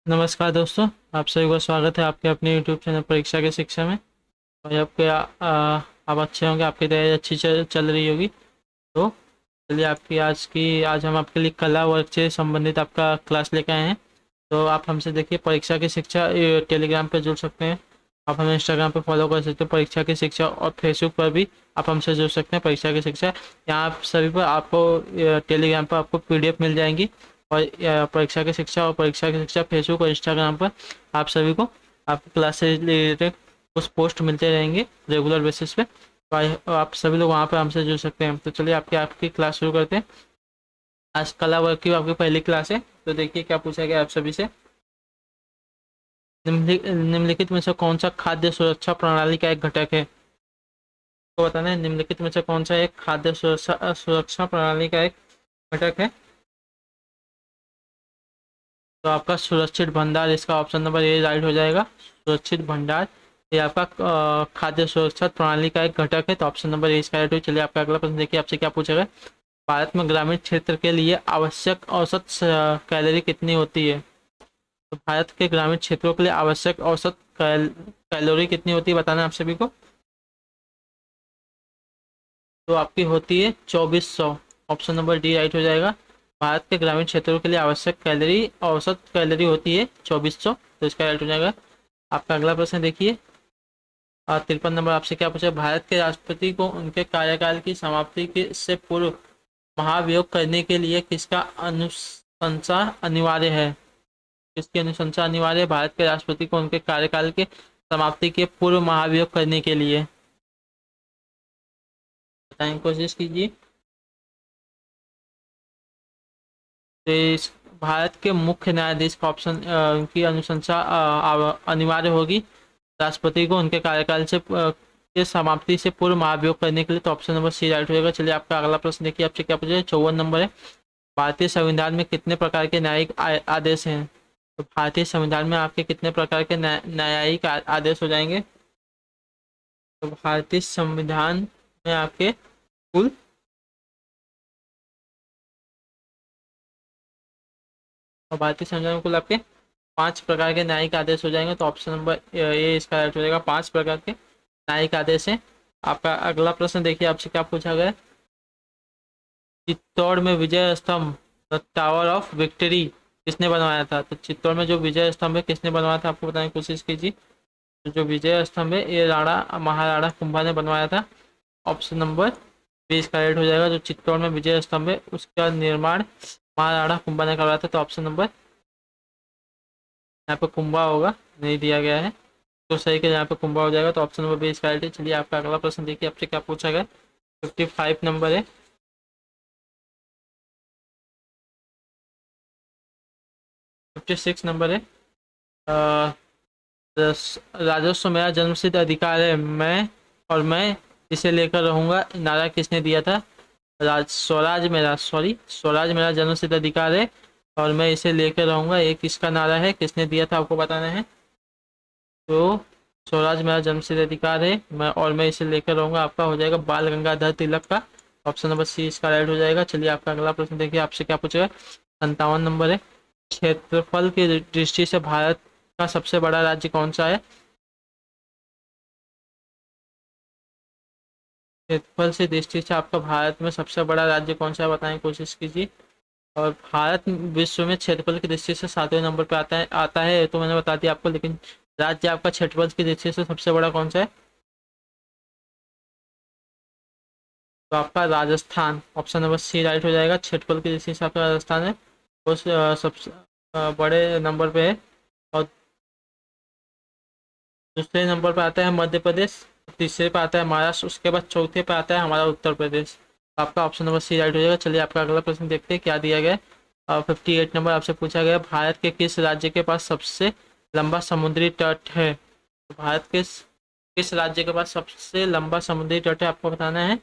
नमस्कार दोस्तों, आप सभी का स्वागत है आपके अपने यूट्यूब चैनल परीक्षा के शिक्षा में। और आपके आप अच्छे होंगे, आपकी तैयारी अच्छी चल रही होगी। तो चलिए आज हम आपके लिए कला वर्ग से संबंधित आपका क्लास लेकर आए हैं। तो आप हमसे देखिए परीक्षा की शिक्षा टेलीग्राम पर जुड़ सकते हैं। आप हमें इंस्टाग्राम पे फॉलो कर सकते हो परीक्षा की शिक्षा, और फेसबुक पर भी आप हमसे जुड़ सकते हैं परीक्षा की शिक्षा। यहाँ आप सभी पर आपको टेलीग्राम पर आपको पीडीएफ मिल जाएंगी। और परीक्षा की शिक्षा और परीक्षा की शिक्षा फेसबुक और इंस्टाग्राम पर आप सभी को आपकी क्लास से रिलेटेड कुछ पोस्ट मिलते रहेंगे रेगुलर बेसिस पे। तो आप सभी लोग वहाँ पर हमसे जुड़ सकते हैं। तो चलिए आपकी आपकी क्लास शुरू करते हैं। आज कला वर्ग की आपकी पहली क्लास है। तो देखिए क्या पूछा गया आप सभी से। निम्नलिखित में से कौन सा खाद्य सुरक्षा प्रणाली का एक घटक है? तो बताना है निम्नलिखित में से कौन सा एक खाद्य सुरक्षा सुरक्षा प्रणाली का एक घटक है। तो आपका सुरक्षित भंडार, इसका ऑप्शन नंबर ए राइट हो जाएगा। सुरक्षित भंडार ये आपका खाद्य सुरक्षा प्रणाली का एक घटक है। तो ऑप्शन नंबर ए इसका राइट हो। चलिए आपका अगला प्रश्न देखिए आपसे क्या पूछा गया। भारत में ग्रामीण क्षेत्र के लिए आवश्यक औसत कैलोरी कितनी होती है? तो भारत के ग्रामीण क्षेत्रों के लिए आवश्यक औसत कैलोरी कितनी होती है, बताना है आप सभी को। तो आपकी होती है 2400। ऑप्शन नंबर डी राइट हो जाएगा। भारत के ग्रामीण क्षेत्रों के लिए आवश्यक कैलोरी औसत कैलोरी होती है 2400। तो इसका राइट हो जाएगा। आपका अगला प्रश्न देखिए। 53 नंबर आपसे क्या पूछा। भारत के राष्ट्रपति को उनके कार्यकाल की समाप्ति के से पूर्व महाभियोग करने के लिए किसका अनुशंसा अनिवार्य है? किसकी अनुशंसा अनिवार्य है भारत के राष्ट्रपति को उनके कार्यकाल के समाप्ति के पूर्व महाभियोग करने के लिए? बताने की कोशिश कीजिए। तो भारत के मुख्य न्यायाधीश का ऑप्शन की अनुशंसा अनिवार्य होगी राष्ट्रपति को उनके कार्यकाल से के समाप्ति से पूर्व महाभियोग करने के लिए। तो ऑप्शन नंबर सी राइट होगा। चलिए आपका अगला प्रश्न देखिए आपसे क्या पूछा। 54 नंबर है। भारतीय संविधान में कितने प्रकार के न्यायिक आदेश हैं? तो भारतीय संविधान में आपके कितने प्रकार के न्यायिक आदेश हो जाएंगे? तो भारतीय संविधान में आपके कुल भारतीय संविधान में कुल आपके 5 प्रकार के न्यायिक आदेश हो जाएंगे। तो ऑप्शन नंबर ए इसका राइट हो जाएगा। 5 प्रकार के न्यायिक आदेश है। आपका अगला प्रश्न देखिए आपसे क्या पूछा गया। चित्तौड़ में विजय स्तंभ द टावर ऑफ विक्ट्री किसने बनवाया था? तो चित्तौड़ में जो विजय स्तंभ है किसने बनवाया था, आपको बताने की कोशिश कीजिए। तो जो विजय स्तंभ है ये राणा महाराणा कुंभा ने बनवाया था। ऑप्शन नंबर बी इसका राइट हो जाएगा। जो चित्तौड़ में विजय स्तंभ है उसका निर्माण महाराणा कुंभा ने करवाया था। तो ऑप्शन नंबर यहाँ पे कुंभा होगा, नहीं दिया गया है। तो सही के यहाँ पे कुंभा हो जाएगा। तो ऑप्शन नंबर बी इसका राइट है। चलिए आपका अगला प्रश्न देखिए आपसे क्या पूछा गया। 55 नंबर है। 56 नंबर है। अ, राजस्व मेरा जन्मसिद्ध अधिकार है, मैं इसे लेकर रहूंगा नारा किसने दिया था? स्वराज मेरा जन्मसिद्ध अधिकार है और मैं इसे लेकर रहूंगा, ये किसका नारा है, किसने दिया था, आपको बताना है। तो स्वराज मेरा जन्मसिद्ध अधिकार है मैं इसे लेकर रहूंगा आपका हो जाएगा बाल गंगाधर तिलक का। ऑप्शन नंबर सी इसका राइट हो जाएगा। चलिए आपका अगला प्रश्न देखिए आपसे क्या पूछेगा। 57 नंबर है। क्षेत्रफल की दृष्टि से भारत का सबसे बड़ा राज्य कौन सा है? क्षेत्रफल से दृष्टि से आपका भारत में सबसे बड़ा राज्य कौन सा है, बताने की कोशिश कीजिए। और भारत विश्व में क्षेत्रफल की दृष्टि से 7वें नंबर पे आता है तो मैंने बता दिया आपको। लेकिन राज्य आपका क्षेत्रफल की दृष्टि से सबसे बड़ा कौन सा है? तो आपका Rajasthan, option number C right हो जाएगा। क्षेत्रफल की दृष्टि से आपका राजस्थान है उस सबसे बड़े नंबर पे है। और दूसरे नंबर पे आता है मध्य प्रदेश। तीसरे पे आता है महाराष्ट्र। उसके बाद चौथे पे आता है हमारा उत्तर प्रदेश। आपका ऑप्शन नंबर सी राइट हो जाएगा। चलिए आपका अगला प्रश्न देखते हैं क्या दिया गया है। 58 नंबर आपसे पूछा गया भारत के किस राज्य के पास सबसे लंबा समुद्री तट है? तो भारत के किस राज्य के पास सबसे लंबा समुद्री तट है, आपको बताना है।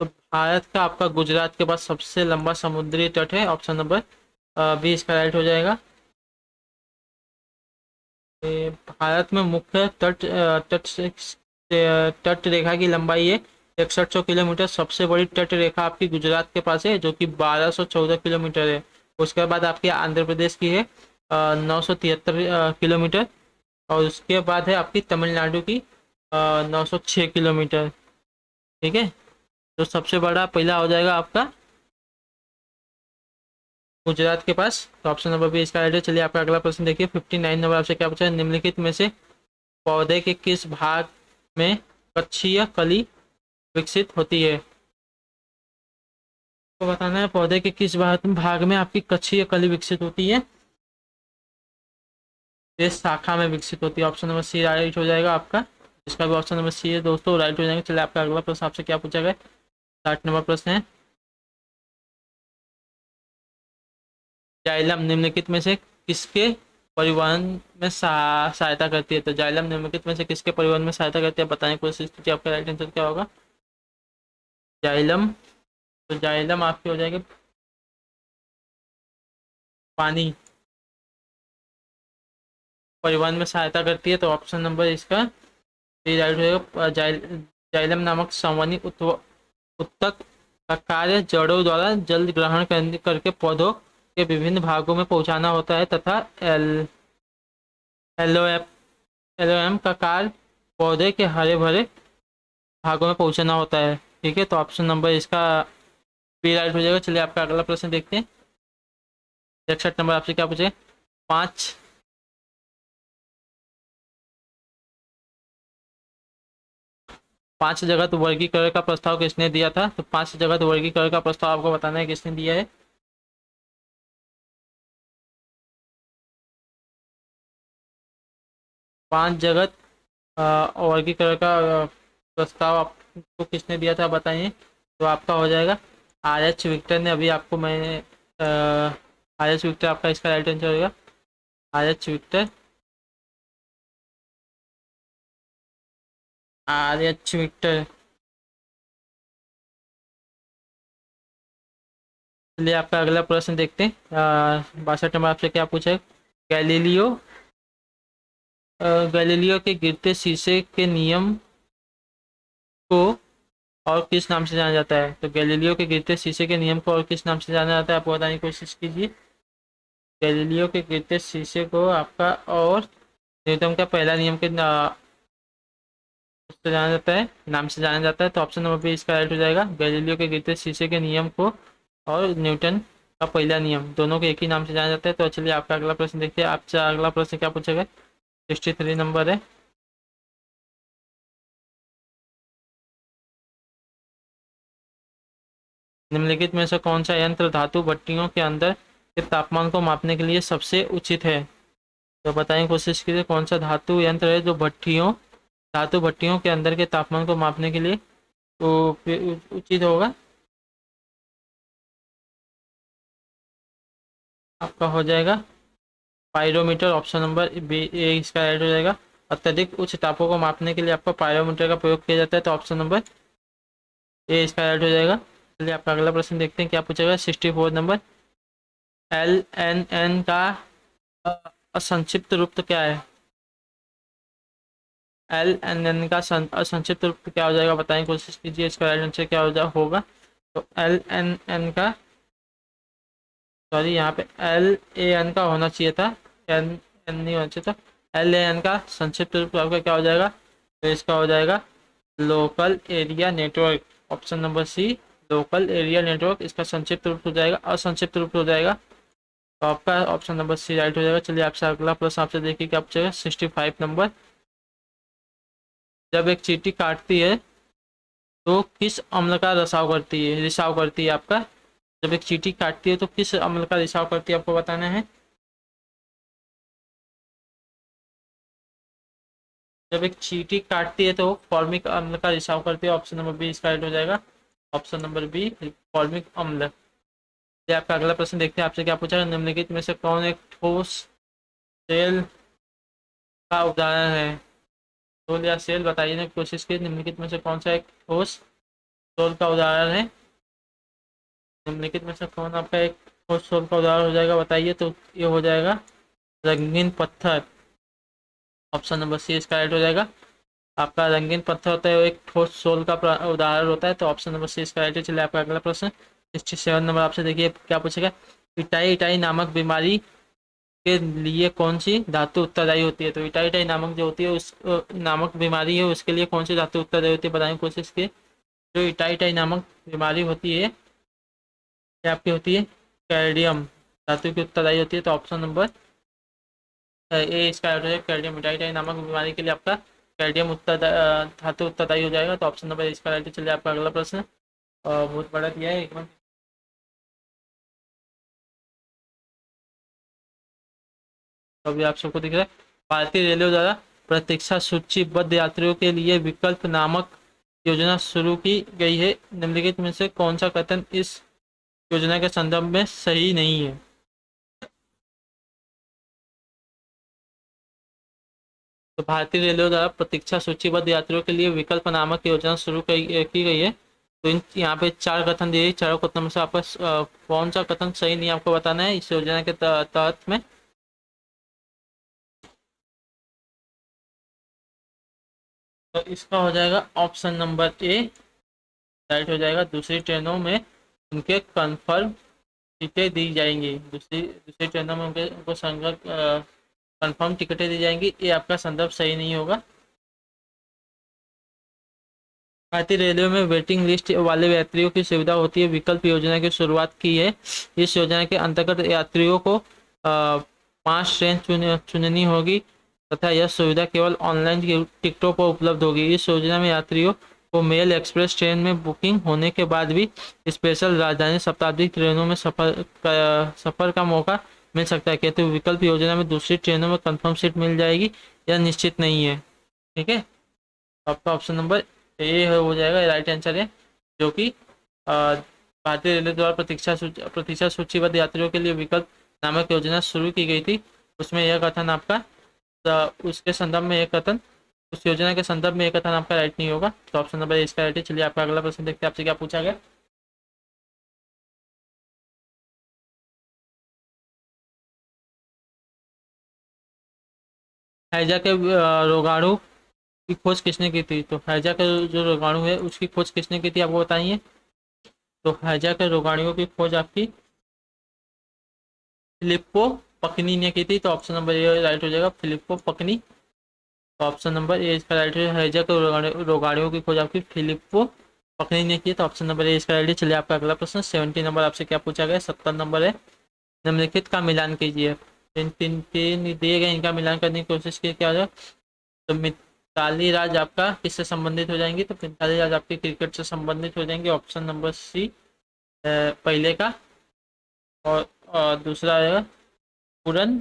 तो भारत का आपका गुजरात के पास सबसे लंबा समुद्री तट है। ऑप्शन नंबर बी इसका राइट हो जाएगा। भारत में मुख्य तट तट रेखा की लंबाई है 6100 किलोमीटर। सबसे बड़ी तट रेखा आपकी गुजरात के पास है जो कि 1214 किलोमीटर है। उसके बाद आपकी आंध्र प्रदेश की है 973 किलोमीटर। और उसके बाद है आपकी तमिलनाडु की 906 किलोमीटर। ठीक है, तो सबसे बड़ा पहला हो जाएगा आपका गुजरात के पास। तो ऑप्शन नंबर बी इसका राइट है। चलिए आपका अगला प्रश्न देखिए। 59 नंबर आपसे क्या पूछा है, निम्नलिखित में से पौधे के किस भाग में कक्षीय कली विकसित होती है। तो बताना है पौधे के किस भाग में आपकी कक्षीय कली विकसित होती है। इस शाखा में विकसित होती है। ऑप्शन नंबर सी राइट हो जाएगा आपका। इसका भी ऑप्शन नंबर सी है दोस्तों, राइट हो जाएगा। चलिए आपका अगला प्रश्न आपसे क्या पूछा गया, 60 नंबर प्रश्न है। जाइलम निम्नलिखित में से किसके परिवहन में सहायता करती है। तो जाइलम निम्नलिखित में से किसके परिवहन में सहायता करती है, बताने की कोशिश कीजिए। आपका राइट आंसर क्या होगा, जाइलम। तो जाइलम आपकी हो जाएगी पानी परिवहन में सहायता करती है। तो ऑप्शन नंबर इसका सी राइट हो जाएगा। जाइलम नामक संवहनी उत्तक का कार्य जड़ों द्वारा जल ग्रहण करके पौधों के विभिन्न भागों में पहुंचाना होता है तथा एल एलोएम का कार्य पौधे के हरे भरे भागों में पहुंचाना होता है। ठीक है, तो ऑप्शन नंबर इसका बी राइट हो जाएगा। चलिए आपका अगला प्रश्न देखते हैं। 61 नंबर आपसे क्या पूछे, पांच पांच जगत वर्गीकरण का प्रस्ताव किसने दिया था। तो पांच जगत वर्गीकरण का प्रस्ताव आपको बताना है किसने दिया है। पांच जगत वर्गीकरण का प्रस्ताव आपको किसने दिया था बताइए। तो आपका हो जाएगा आर एच विक्टर ने। अभी आपको मैंने आर एच विक्टर आपका इसका राइट आंसर होगा, R H Victor. R H Victor. चलिए आपका अगला प्रश्न देखते हैं। 62 नंबर आपसे क्या पूछा है, गैलीलियो गैलीलियो के गिरते शीशे के नियम को और किस नाम से जाना जाता है। तो गैलीलियो के गिरते शीशे के नियम को और किस नाम से जाना जाता है, आप बताने की कोशिश कीजिए। गैलीलियो के गिरते शीशे को आपका और न्यूटन का पहला नियम के उससे जाना जाता है, नाम से जाना जाता है। तो ऑप्शन नंबर बी इसका राइट हो जाएगा। गैलीलियो के गिरते शीशे के नियम को और न्यूटन का पहला नियम दोनों को एक ही नाम से जाना जाता है। तो चलिए आपका अगला प्रश्न देखते हैं। आपसे अगला प्रश्न क्या पूछेगा, 63 नंबर है। निम्नलिखित में से कौन सा यंत्र धातु भट्टियों के अंदर के तापमान को मापने के लिए सबसे उचित है। तो बताएं कोशिश कीजिए कौन सा धातु यंत्र है जो धातु भट्टियों के अंदर के तापमान को मापने के लिए उचित होगा। आपका हो जाएगा पायरोमीटर। ऑप्शन नंबर बी ए इसका राइट हो जाएगा। अत्यधिक उच्च तापों को मापने के लिए आपका पायरोमीटर का प्रयोग किया जाता है। तो ऑप्शन नंबर ए इसका राइट हो जाएगा। चलिए आपका अगला प्रश्न देखते हैं क्या पूछेगा। 64 नंबर, LNN का संक्षिप्त रूप क्या है। LNN का संक्षिप्त रूप क्या हो जाएगा, बताने की कोशिश कीजिए। इसका राइट आंसर क्या होगा। तो LNN का, सॉरी यहाँ पे LAN का होना चाहिए था, एन नहीं होना चाहिए था। LAN का संक्षिप्त रूप आपका क्या हो जाएगा। तो इसका हो जाएगा local area network. Option number C local area network इसका संक्षिप्त रूप हो जाएगा, असंक्षिप्त रूप हो जाएगा। तो आपका ऑप्शन नंबर सी राइट हो जाएगा। चलिए आपसे अगला प्रश्न आपसे देखिए क्या पूछेगा। 65 नंबर, जब एक चींटी काटती है तो किस अम्ल का रिसाव करती है आपका। जब एक चींटी काटती है तो किस अम्ल का रिसाव करती है, आपको बताना है। जब एक चींटी काटती है तो फॉर्मिक अम्ल का रिसाव करती है। ऑप्शन नंबर बी इसका राइट हो जाएगा। ऑप्शन नंबर बी फॉर्मिक अम्ल। ये आपका अगला प्रश्न देखते हैं। आपसे क्या पूछा है, निम्नलिखित में से कौन एक ठोस तेल का उदाहरण है। ठोस या सेल बताइए कोशिश की। निम्नलिखित में से कौन सा एक ठोस सोल का उदाहरण है। निम्नलिखित में से कौन आपका एक ठोस सोल का उदाहरण हो जाएगा, बताइए। तो ये हो जाएगा रंगीन पत्थर। ऑप्शन नंबर सी इसका राइट हो जाएगा। आपका रंगीन पत्थर होता है वो एक ठोस सोल का उदाहरण होता है। तो ऑप्शन नंबर सी इसका राइट है। चलिए आपका अगला प्रश्न 67 नंबर आपसे देखिए क्या पूछेगा। इटाई इटाई नामक बीमारी के लिए कौन सी धातु उत्तरदायी होती है। तो इटाई इटाई नामक जो होती है उस नामक बीमारी है उसके लिए कौन सी धातु उत्तरदायी होती है बताने की कोशिश की। जो इटाई इटाई नामक बीमारी होती है ये आपकी होती है कैल्डियम धातु की उत्तरदायी होती है। तो ऑप्शन नंबर ए इसका है कैल्डियम। इटाई इटाई नामक बीमारी के लिए आपका कैल्डियम धातु उत्तरदायी हो जाएगा। तो ऑप्शन नंबर ए इसका राइट है। चलिए आपका अगला प्रश्न बहुत बड़ा दिया है एकदम। तो अभी आप सबको दिख रहा है। भारतीय रेलवे द्वारा प्रतीक्षा सूचीबद्ध यात्रियों के लिए विकल्प नामक योजना शुरू की गई है। निम्नलिखित में से कौन सा कथन इस योजना के संदर्भ में सही नहीं है। तो भारतीय रेलवे द्वारा प्रतीक्षा सूचीबद्ध यात्रियों के लिए विकल्प नामक योजना शुरू की गई है। तो इन यहाँ पे चार कथन दिए, चारों कथन में से आपका कौन सा कथन सही नहीं आपको बताना है इस योजना के तहत में। तो इसका हो जाएगा ऑप्शन नंबर ए राइट हो जाएगा। दूसरी ट्रेनों में उनके कंफर्म टिकटें दी जाएंगी। दूसरी दूसरी ट्रेनों में उनको कंफर्म टिकटें दी जाएंगी। ये आपका संदर्भ सही नहीं होगा। भारतीय रेलवे में वेटिंग लिस्ट वाले यात्रियों की सुविधा होती है। विकल्प योजना की शुरुआत की है। इस योजना के अंतर्गत यात्रियों को 5 ट्रेन चुननी होगी तथा यह सुविधा केवल ऑनलाइन टिकटों पर उपलब्ध होगी। इस योजना में यात्रियों को मेल एक्सप्रेस ट्रेन में बुकिंग होने के बाद भी स्पेशल राजधानी शताब्दी ट्रेनों में सफर का मौका मिल सकता है। कहते हुए विकल्प योजना में दूसरी ट्रेनों में कंफर्म सीट मिल जाएगी यह निश्चित नहीं है। ठीक है, आपका ऑप्शन नंबर ए हो जाएगा राइट आंसर है। जो कि भारतीय रेलवे द्वारा प्रतीक्षा सूचीबद्ध यात्रियों के लिए विकल्प नामक योजना शुरू की गई थी। उसमें यह कथन आपका उसके संदर्भ में एक कथन उस योजना के संदर्भ में एक कथन आपका राइट नहीं होगा। तो ऑप्शन नंबर ए इसका राइट है। चलिए आपका अगला प्रश्न देखते हैं आपसे क्या पूछा गया। हैजा के रोगाणु की खोज किसने की थी। तो हैजा का जो रोगाणु है उसकी खोज किसने की थी आपको बताइए। तो हैजा के रोगाणुओं की खोज आपकी फिलिप्पो पकनी ने की थी। तो ऑप्शन नंबर ए राइट हो जाएगा फिलिप्पो पकनी। तो ऑप्शन नंबर ए इसका राइट है। हैजा के रोगाणुओं की खोज आपकी फिलिप्पो पकनी ने की। तो ऑप्शन नंबर ए इसका राइट है। चलिए आपका अगला प्रश्न 70 नंबर आपसे क्या पूछा गया। 70 नंबर है निम्नलिखित का मिलान कीजिए। तीन तीन तीन दिए गए इनका मिलान करने की कोशिश की क्या होगा। तो मिताली राज आपका किससे संबंधित हो जाएंगी। तो मिताली राज आपकी क्रिकेट से संबंधित हो जाएंगे। ऑप्शन नंबर सी पहले का। और दूसरा है पूरन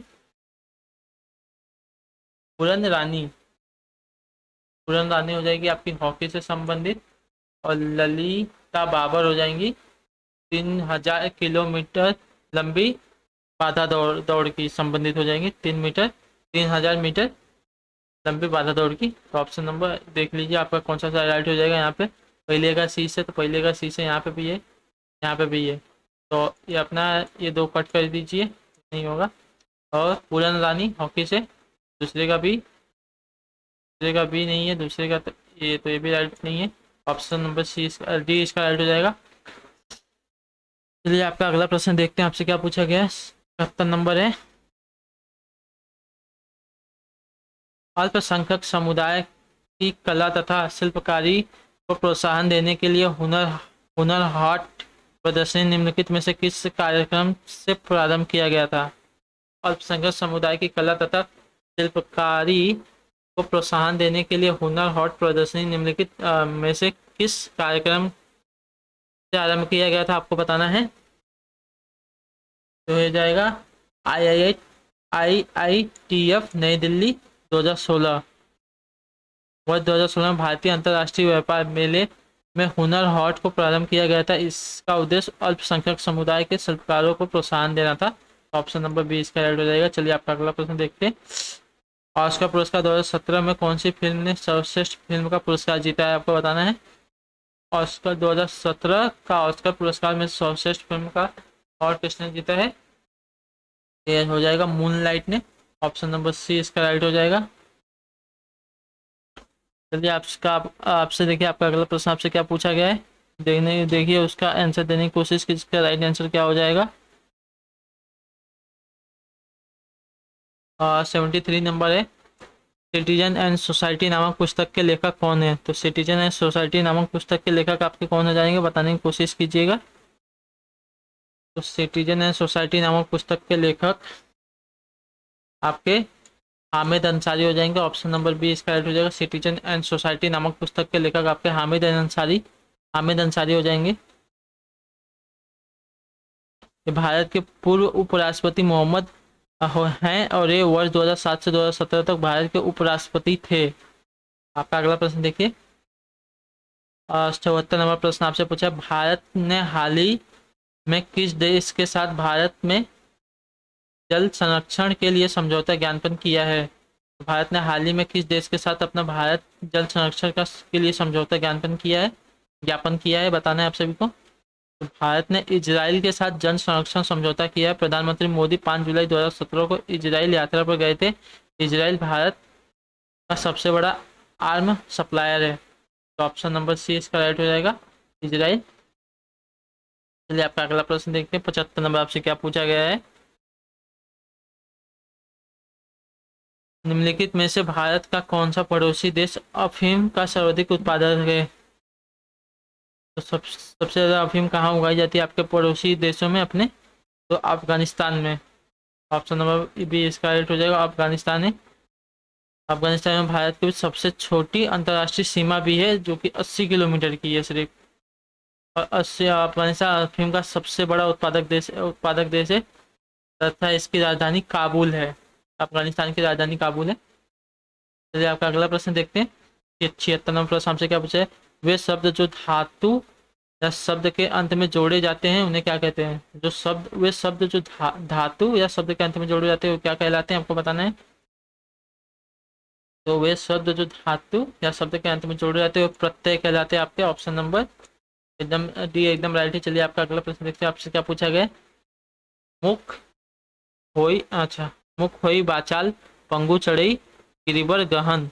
पूरन रानी। पूरन रानी हो जाएगी आपकी हॉकी से संबंधित। और ललिता बाबर हो जाएंगी 3000 किलोमीटर लंबी बाधा दौड़ की संबंधित हो जाएंगी। 3000 मीटर लंबी बाधा दौड़ की। तो ऑप्शन नंबर देख लीजिए आपका कौन सा राइट हो जाएगा। यहाँ पे पहले का सी से, तो पहले का सी से यहाँ पे भी है, यहाँ पे भी है। तो ये अपना ये दो कट कर दीजिए नहीं होगा। और पूरन रानी हॉकी से दूसरे का भी नहीं है। दूसरे का तो ये भी राइट नहीं है। ऑप्शन नंबर सी डी इसका राइट हो जाएगा। चलिए आपका अगला प्रश्न देखते हैं आपसे क्या पूछा गया है। 71 नंबर है अल्पसंख्यक समुदाय की कला तथा शिल्पकारी को प्रोत्साहन देने के लिए हुनर हाट प्रदर्शनी निम्नलिखित में से किस कार्यक्रम से प्रारंभ किया गया था। अल्पसंख्यक समुदाय की कला तथा शिल्पकारी को प्रोत्साहन देने के लिए हुनर हाट प्रदर्शनी निम्नलिखित में से किस कार्यक्रम से आरंभ किया गया था आपको बताना है। तो हो जाएगा IITF नई दिल्ली 2016। वर्ष 2016 में भारतीय अंतर्राष्ट्रीय व्यापार मेले में हुनर हाट को प्रारंभ किया गया था। इसका उद्देश्य अल्पसंख्यक समुदाय के शिल्पकारों को प्रोत्साहन देना था। ऑप्शन नंबर बी इसका राइट हो जाएगा। चलिए आपका अगला प्रश्न देखते हैं। ऑस्कर पुरस्कार 2017 में कौन सी फिल्म ने सर्वश्रेष्ठ फिल्म का पुरस्कार जीता है आपको बताना है। ऑस्कर 2017 का ऑस्कर पुरस्कार में सर्वश्रेष्ठ फिल्म का और किसने जीता है। ये हो जाएगा मूनलाइट ने। ऑप्शन नंबर सी इसका राइट हो जाएगा। चलिए आपसे देखिए आपका अगला प्रश्न आपसे क्या पूछा गया है, देखिए उसका आंसर देने की कोशिश कीजिए, इसका राइट आंसर क्या हो जाएगा। 73 नंबर है, सिटीजन एंड सोसाइटी नामक पुस्तक के लेखक कौन है। तो सिटीजन एंड सोसाइटी नामक पुस्तक के लेखक आपके कौन हो जाएंगे, बताने की कोशिश कीजिएगा। तो सिटीजन एंड सोसाइटी नामक पुस्तक के लेखक आपके हामिद अंसारी हो जाएंगे। ऑप्शन नंबर बी इसका राइट हो जाएगा। सिटीजन एंड सोसाइटी नामक पुस्तक के लेखक आपके हामिद अंसारी हो जाएंगे। ये भारत के पूर्व उपराष्ट्रपति मोहम्मद हैं और ये वर्ष 2007 से 2017 तक भारत के उपराष्ट्रपति थे। आपका अगला प्रश्न देखिए, 74 नंबर प्रश्न आपसे पूछा, भारत ने हाल ही में किस देश के साथ भारत में जल संरक्षण के लिए समझौता ज्ञापन किया है। भारत ने हाल ही में किस देश के साथ अपना भारत जल संरक्षण के लिए समझौता ज्ञापन किया है, बताना है आप सभी को। तो भारत ने इजराइल के साथ जल संरक्षण समझौता किया है। प्रधानमंत्री मोदी 5 जुलाई 2017 को इजराइल यात्रा पर गए थे। इजराइल भारत का सबसे बड़ा आर्म सप्लायर है। तो ऑप्शन नंबर सी इसका राइट हो जाएगा, इजराइल। चलिए आपका अगला प्रश्न देखते हैं, 75 नंबर आपसे क्या पूछा गया है। निम्नलिखित में से भारत का कौन सा पड़ोसी देश अफीम का सर्वाधिक उत्पादक है। तो सबसे ज़्यादा अफीम कहाँ उगाई जाती है आपके पड़ोसी देशों में अपने, तो अफगानिस्तान में। ऑप्शन नंबर बी इसका राइट हो जाएगा, अफगानिस्तान है। अफगानिस्तान में भारत की सबसे छोटी अंतर्राष्ट्रीय सीमा भी है जो कि 80 किलोमीटर की है सिर्फ। और 80 अफगानिस्तान अफीम का सबसे बड़ा उत्पादक देश है तथा इसकी राजधानी काबुल है। अफगानिस्तान की राजधानी काबुल है। चलिए आपका अगला प्रश्न देखते हैं। 76 नंबर प्रश्न हमसे क्या पूछा है, वे शब्द जो धातु या शब्द के अंत में जोड़े जाते हैं उन्हें क्या कहते हैं। वे शब्द जो धातु या शब्द के अंत में जोड़े जाते हैं वो क्या कहलाते हैं, आपको बताना है। तो वे शब्द जो धातु या शब्द के अंत में जोड़े जाते हैं वो प्रत्यय कहलाते हैं आपके। ऑप्शन नंबर एकदम डी एकदम राइट है। चलिए आपका अगला प्रश्न देखते हैं, आपसे क्या पूछा गया। मुख मुख होई बाचाल पंगु चढ़ई गिरिबर गहन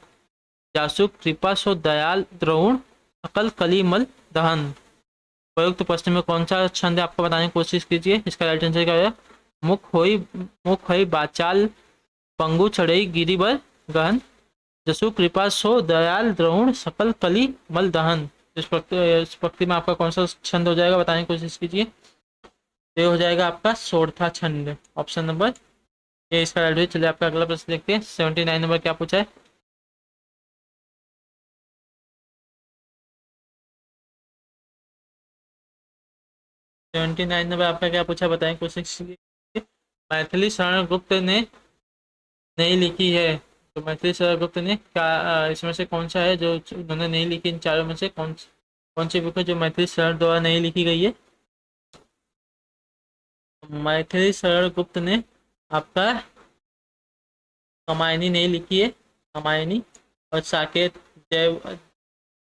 जासुक कृपा सो दयाल द्रोण अकल कलीमल दहन। प्रयुक्त प्रश्न में कौन सा छंद है आपको बताने की कोशिश कीजिए। इसका राइट आंसर क्या है, मुख होई बाचाल पंगु चढ़ई गिरिबर गहन जसु कृपा सो दयाल द्रोण सकल कली मल दहन। इस पंक्ति में आपका कौन सा छंद हो जाएगा, बताने की कोशिश कीजिए। ये हो जाएगा आपका सोरठा छंद, ऑप्शन नंबर ये इसका राइट है। चलिए आपका अगला प्रश्न देखते हैं, 79 नंबर क्या पूछा है। सेवेंटी नाइन नंबर आपका क्या पूछा, बताएं कोशिश कीजिए। मैथिली शरण गुप्त ने नहीं लिखी है। तो मैथिली शरण गुप्त ने क्या इसमें से कौन सा है जो उन्होंने नहीं लिखी, इन चारों में से कौन सी बुक है जो मैथिली शरण द्वारा नहीं लिखी गई है। मैथिली शरण गुप्त ने आपका रामायणी नहीं लिखी है। रामायणी और साकेत जय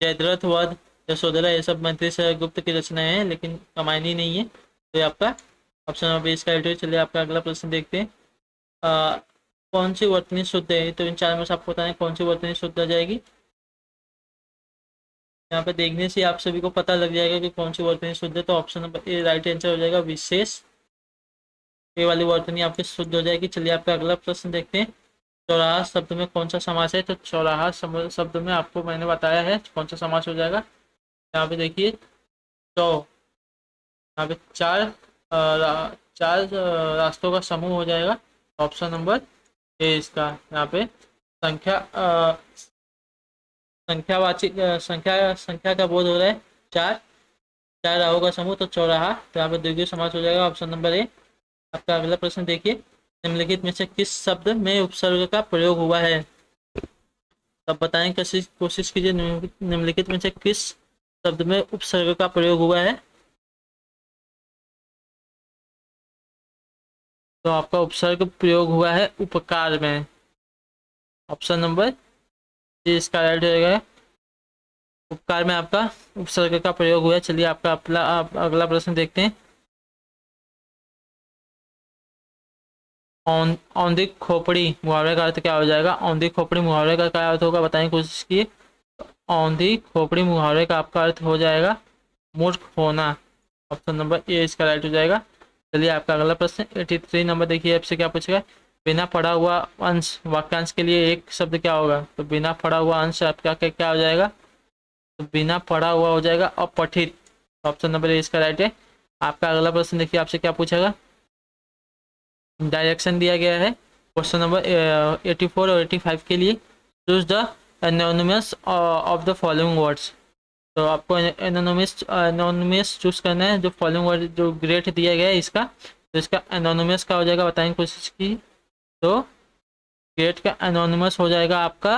जयद्रथ वध यशोधरा ये सब मैथिली शरण गुप्त की रचनाएं हैं, लेकिन रामायणी नहीं है। तो ये आपका ऑप्शन नंबर 20 का राइट है। चलिए आपका अगला प्रश्न देखते हैं। कौन सी वर्तनी शुद्ध है। तो इन चार में से आपको बताना है कौन सी वर्तनी शुद्ध हो जाएगी। यहाँ पे देखने से आप सभी को पता लग जाएगा कि कौन सी वर्तनी शुद्ध है। तो ऑप्शन नंबर ए राइट आंसर हो जाएगा, विशेष ये वाली वर्तनी आपकी शुद्ध हो जाएगी। चलिए आपका अगला प्रश्न देखते हैं। चौराहा शब्द में कौन सा समास है। तो चौराहा शब्द में आपको मैंने बताया है कौन सा समास हो जाएगा। यहाँ पे देखिए चौ, यहाँ पे चार रास्तों का समूह हो जाएगा। ऑप्शन नंबर ए इसका यहाँ पे संख्यावाची संख्या का बोध हो रहा है। चार चार राहों का समूह तो चौराहा, तो यहाँ पे द्विगुण समास हो जाएगा। ऑप्शन नंबर ए। आपका अगला प्रश्न देखिए, निम्नलिखित में से किस शब्द में उपसर्ग का प्रयोग हुआ है। तब बताएं, कोशिश कीजिए निम्नलिखित में से किस शब्द में उपसर्ग का प्रयोग हुआ है। तो आपका उपसर्ग प्रयोग हुआ है उपकार में। ऑप्शन नंबर जी इसका राइट रहेगा, उपकार में आपका उपसर्ग का प्रयोग हुआ है। चलिए आपका अगला प्रश्न देखते हैं। औंधी खोपड़ी मुहावरे का अर्थ क्या हो जाएगा। औंधी खोपड़ी मुहावरे का क्या अर्थ होगा, बताने की कोशिश कीजिए। औंधी खोपड़ी मुहावरे का आपका अर्थ हो जाएगा मूर्ख होना। ऑप्शन नंबर ए इसका राइट हो जाएगा। चलिए आपका अगला प्रश्न 83 नंबर देखिए आपसे क्या पूछेगा। बिना पढ़ा हुआ अंश वाक्यांश के लिए एक शब्द क्या होगा। तो बिना पढ़ा हुआ अंश आपका क्या हो जाएगा। तो बिना पढ़ा हुआ हो जाएगा अपठित। ऑप्शन नंबर ए इसका राइट है। आपका अगला प्रश्न देखिए आपसे क्या पूछेगा। डायरेक्शन दिया गया है क्वेश्चन नंबर 84 और 85 के लिए। Choose the anonymous of the following words. तो आपको एनोनिमस चूज करना है। जो फॉलोइंग वर्ड जो ग्रेट दिया गया है इसका, तो इसका एनोनिमस का हो जाएगा, बताने की कोशिश की। तो ग्रेट का एनोनिमस हो जाएगा आपका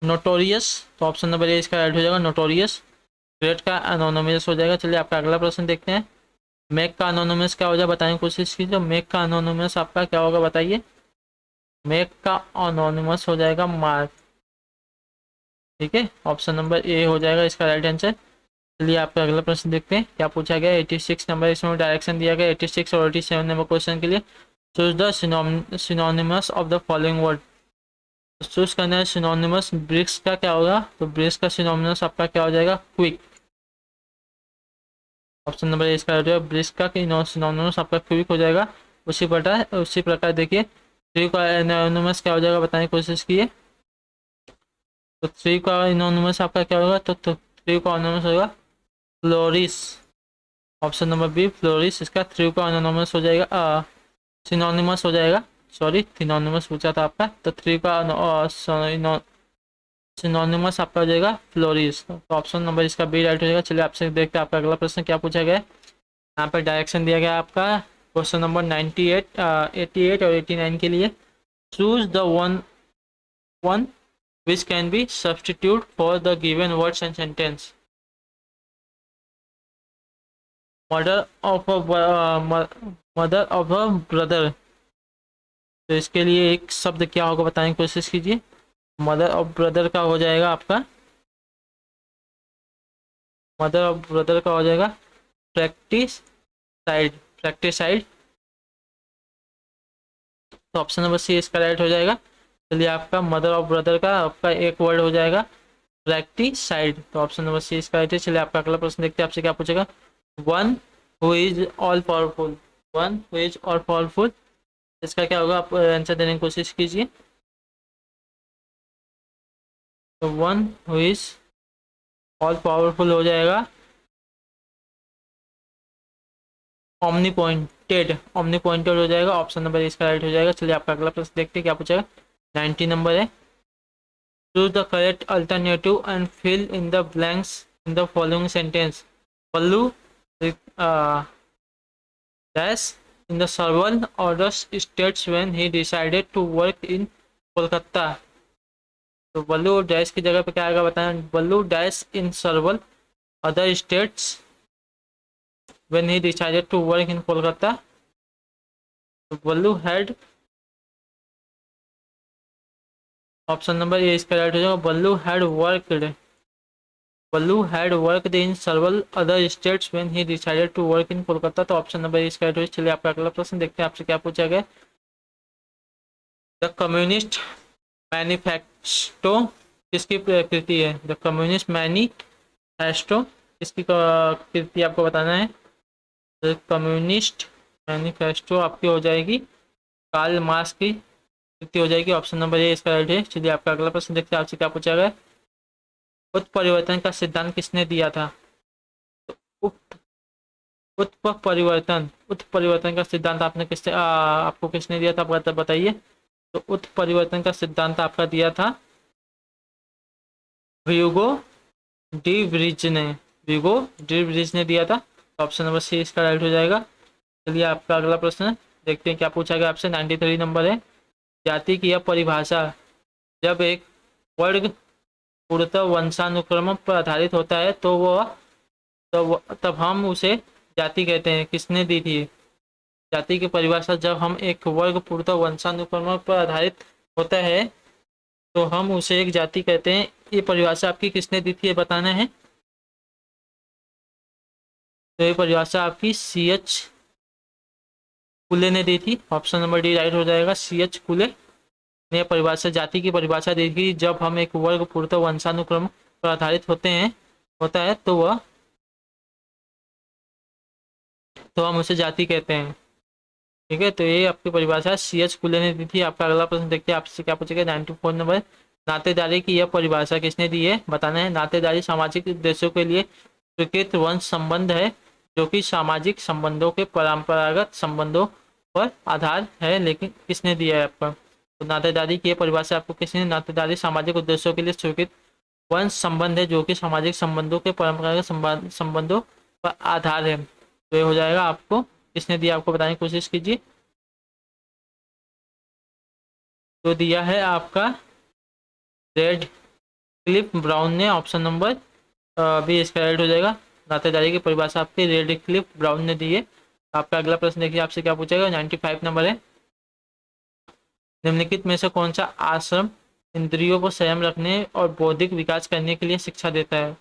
नोटोरियस। तो ऑप्शन नंबर ए इसका राइट हो जाएगा नोटोरियस। ग्रेट का एनोनिमस हो जाएगा। चलिए आपका अगला प्रश्न देखते हैं। मेक का एनोनिमस क्या हो जाएगा, बताने की कोशिश कीजिए। मेक का एनोनिमस आपका क्या होगा बताइए। मेक का एनोनिमस हो जाएगा मार्क। ठीक है, ऑप्शन नंबर ए हो जाएगा इसका राइट आंसर। चलिए आपका अगला प्रश्न देखते हैं क्या पूछा गया। 86 नंबर इसमें डायरेक्शन दिया गया 86 और 87 नंबर क्वेश्चन के लिए। Choose the synonymous of the following word. Choose करना है सिनोनिमस। ब्रिक्स का क्या होगा। तो ब्रिक्स का सिनोनिमस आपका क्या हो जाएगा क्विक। ऑप्शन नंबर ए इसका है ब्रिक्स का सिनोनिमस आपका क्विक हो जाएगा। उसी प्रकार देखिए थ्री का एनोनिमस क्या हो जाएगा बताने की कोशिश कीजिए। तो थ्री का एनोनिमस आपका क्या होगा। तो थ्री का एनोनिमस होगा Floris. Option number B Floris इसका थ्री का एनोनिमस हो जाएगा। सिनोनिमस हो जाएगा। सॉरी सिनोनिमस पूछा था आपका। तो थ्री का सिनोनिमस आपका हो जाएगा फ्लोरिस। तो ऑप्शन नंबर इसका बी राइट हो जाएगा। चलिए आपसे देखते हैं आपका अगला प्रश्न क्या पूछा गया है। यहाँ पर डायरेक्शन दिया गया है आपका क्वेश्चन नंबर 98 88 और 89 के लिए। Choose the one one which can be substitute for the given words and sentence. Mother of a mother of a brother। तो इसके लिए एक शब्द क्या होगा बताने की कोशिश कीजिए। मदर ऑफ ब्रदर का हो जाएगा आपका मदर ऑफ ब्रदर का हो जाएगा प्रैक्टिस साइड। Practice side. तो ऑप्शन नंबर सी इसका राइट हो जाएगा। चलिए आपका मदर ऑफ ब्रदर का आपका एक वर्ड हो जाएगा प्रैक्टिस साइड। तो ऑप्शन नंबर सी इसका राइट है। चलिए आपका अगला प्रश्न देखते हैं आपसे क्या पूछेगा। One who is all powerful. One who is all powerful इसका क्या होगा आप आंसर देने की कोशिश कीजिए। तो one who is all powerful हो जाएगा ओमनीपोइंटेड। ओमनीपोइंटेड हो जाएगा। ऑप्शन नंबर इसका राइट हो जाएगा। चलिए आपका अगला प्रश्न देखते हैं क्या पूछेगा। 90 नंबर है। Choose the correct alternative and fill in the blanks in the following sentence. पल्लू dash in the several other states when he decided to work in Kolkata. तो बल्लू डैश की जगह पे क्या आएगा बताना। Ballu dash in several other states when he decided to work in Kolkata. तो Ballu had option number A इसका राइट हो जाएगा। Ballu had worked in several other states when he decided to work in Kolkata. तो ऑप्शन नंबर ए इसका right हो जाएगा। चलिए आपका अगला प्रश्न देखते हैं आपसे क्या पूछा गया। द कम्युनिस्ट मैनिफेस्टो किसकी कृति है। द कम्युनिस्ट मैनिफेस्टो किसकी कृति आपको बताना है। द कम्युनिस्ट मैनिफेस्टो आपकी हो जाएगी कार्ल मार्क्स की कृति हो जाएगी। ऑप्शन नंबर ए इसका राइट है। चलिए आपका अगला प्रश्न देखते हैं आपसे क्या पूछा गया। उत्परिवर्तन का सिद्धांत किसने दिया था। तो उत्परिवर्तन का सिद्धांत आपको किसने दिया था बताइए। तो उत्परिवर्तन का सिद्धांत आपका दिया था ह्यूगो डी व्रिज ने। ह्यूगो डी व्रिज ने दिया था। ऑप्शन नंबर सी इसका राइट हो जाएगा। चलिए आपका अगला प्रश्न देखते हैं क्या पूछा गया आपसे। 93 नंबर है। जाति की यह परिभाषा जब एक वर्ग पूर्णतः वंशानुक्रम पर आधारित होता है तो तब हम उसे जाति कहते हैं। किसने दी थी जाति की परिभाषा। जब हम एक वर्ग पूर्णतः वंशानुक्रम पर आधारित होता है तो हम उसे एक जाति कहते हैं। ये परिभाषा आपकी किसने दी थी ये बताना है। तो ये परिभाषा आपकी CH कुले ने दी थी। ऑप्शन नंबर डी राइट हो जाएगा। CH कुले ने परिभाषा जाति की परिभाषा दी थी, जब हम एक वर्ग पूर्णतः वंशानुक्रम पर आधारित होता है तो हम उसे जाति कहते हैं। ठीक है, तो ये आपकी परिभाषा CH फुले ने दी थी। आपका अगला प्रश्न देखते हैं, आपसे क्या पूछेगा 94 नंबर। नातेदारी की यह परिभाषा किसने दी है, बताना है। नातेदारी सामाजिक उद्देश्यों के लिए स्वीकृत वंश संबंध है जो कि सामाजिक संबंधों के परंपरागत संबंधों पर आधार है, लेकिन किसने दिया है आपका। तो नातेदारी की यह परिभाषा आपको किसने, नातेदारी सामाजिक उद्देश्यों के लिए स्वीकृत वंश संबंध है जो कि सामाजिक संबंधों के परंपरागत संबंधों पर आधार है। तो ये हो जाएगा आपको किसने दिया, आपको बताने की कोशिश कीजिए। तो दिया है आपका रेड क्लिफ ब्राउन ने, ऑप्शन नंबर बी इसका राइट हो जाएगा। नातेदारी की परिभाषा आपके रेड क्लिफ ब्राउन ने दी है। आपका अगला प्रश्न देखिए, आपसे क्या पूछेगा, 95 नंबर है। निम्नलिखित में से कौन सा आश्रम इंद्रियों को संयम रखने और बौद्धिक विकास करने के लिए शिक्षा देता है।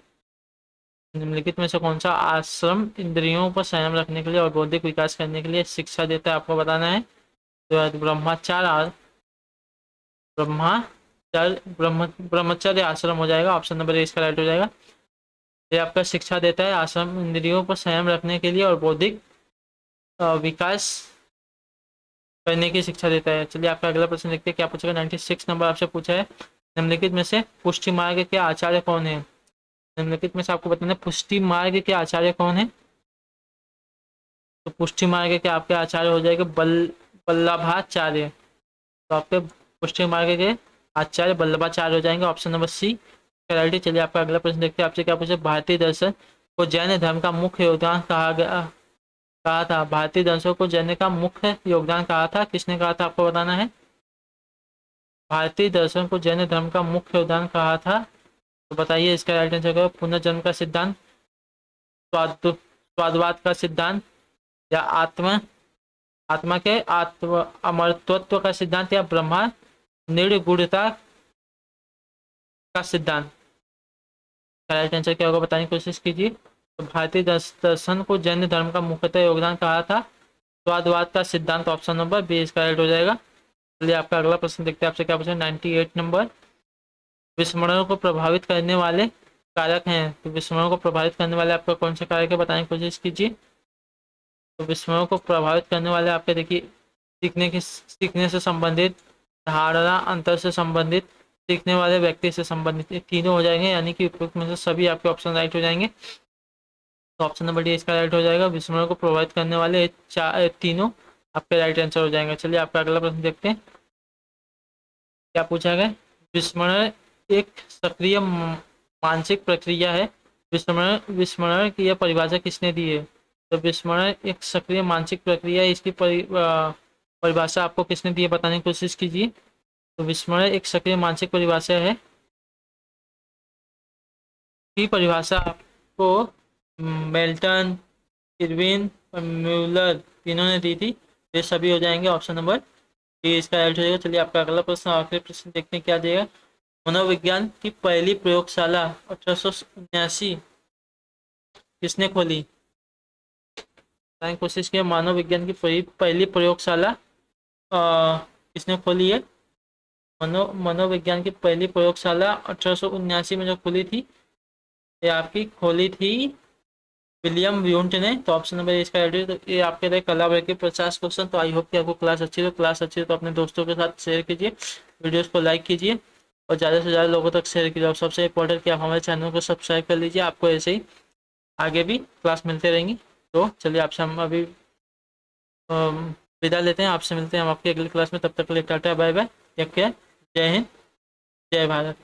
निम्नलिखित में से कौन सा आश्रम इंद्रियों पर संयम रखने के लिए और बौद्धिक विकास करने के लिए शिक्षा देता है, आपको बताना है। तो ब्रह्मचर्य आश्रम हो जाएगा, ऑप्शन नंबर ए इसका राइट हो जाएगा। ये आपका शिक्षा देता है आश्रम इंद्रियों पर संयम रखने के लिए और बौद्धिक विकास करने की शिक्षा देता है। चलिए आपका अगला प्रश्न देखते हैं, क्या पूछेगा। 96 नंबर आपसे पूछा है, निम्नलिखित में से पुष्टि मार्ग के आचार्य कौन है। निम्नलिखित में से आपको बताना है पुष्टि मार्ग के आचार्य कौन है। तो पुष्टि मार्ग के आपके आचार्य हो जाएंगे वल्लभाचार्य। तो आपके पुष्टि मार्ग के आचार्य वल्लभाचार्य हो जाएंगे, ऑप्शन नंबर सी राइट है। चलिए आपका अगला प्रश्न देखते हैं, आपसे क्या पूछे। भारतीय दर्शन को जैन धर्म का मुख्य योगदान कहा था। भारतीय दर्शन को जैन का मुख्य योगदान कहा था, किसने कहा था, आपको बताना है। भारतीय दर्शन को जैन धर्म का मुख्य योगदान कहा था, तो बताइए इसका राइट आंसर क्या। पुनर्जन्म का सिद्धांत, स्वादवाद का सिद्धांत, या आत्मा के आत्म अमरत्व का सिद्धांत, या ब्रह्मा निर्गुणता का सिद्धांत। राइट आंसर क्या होगा बताने की कोशिश कीजिए। तो भारतीय दर्शन को जैन धर्म का मुख्यतः योगदान कहा था स्वादवाद का सिद्धांत, ऑप्शन नंबर बी इसका राइट हो जाएगा। चलिए आपका अगला प्रश्न देखते हैं, आपसे क्या पूछा। 98 नंबर। विस्मरण को प्रभावित करने वाले कारक हैं, तो विस्मरण को प्रभावित करने वाले आपका कौन से कारक है बताने की कोशिश कीजिए। तो विस्मरण को प्रभावित करने वाले आपके देखिए सीखने से संबंधित, धारणा अंतर से संबंधित, सीखने वाले व्यक्ति से संबंधित, ये तीनों हो जाएंगे, यानी कि उपयुक्त में से सभी आपके ऑप्शन राइट हो जाएंगे। तो ऑप्शन नंबर डी इसका राइट हो जाएगा। विस्मरण को प्रभावित करने वाले तीनों आपके राइट आंसर हो जाएंगे। चलिए आपका अगला प्रश्न देखते हैं, क्या पूछा गया। विस्मरण एक सक्रिय मानसिक प्रक्रिया है। विस्मरण की यह परिभाषा किसने दी है। तो विस्मरण एक सक्रिय मानसिक प्रक्रिया है, इसकी परिभाषा आपको किसने दी है बताने की कोशिश कीजिए। तो विस्मरण एक सक्रिय मानसिक परिभाषा है, की परिभाषा आपको मेल्टन, इरविन और म्यूलर तीनों ने दी थी। ये सभी हो जाएंगे, ऑप्शन नंबर ए इसका राइट हो जाएगा। चलिए आपका अगला प्रश्न, आखिरी प्रश्न देखते हैं क्या देगा। मनोविज्ञान की पहली प्रयोगशाला 1879 किसने खोली, बताने की कोशिश किया। मानव विज्ञान की पहली प्रयोगशाला किसने खोली है। मनोविज्ञान की पहली प्रयोगशाला 1879 में जो खुली थी, ये आपकी खोली थी विलियम व्यूंट ने। तो ऑप्शन नंबर इसका राइट है। तो ये आपके लिए कला वर्ग के 50 क्वेश्चन। तो आई होप कि आपको क्लास अच्छी हो तो अपने दोस्तों के साथ शेयर कीजिए, वीडियोस को लाइक कीजिए और ज़्यादा से ज़्यादा लोगों तक शेयर कीजिए। और सबसे इंपॉर्टेंट कि आप हमारे चैनल को सब्सक्राइब कर लीजिए, आपको ऐसे ही आगे भी क्लास मिलते रहेंगी। तो चलिए आपसे हम अभी विदा लेते हैं, आपसे मिलते हैं हम आपकी अगली क्लास में। तब तक के लिए tata bye bye, take care, Jai Hind, जय भारत।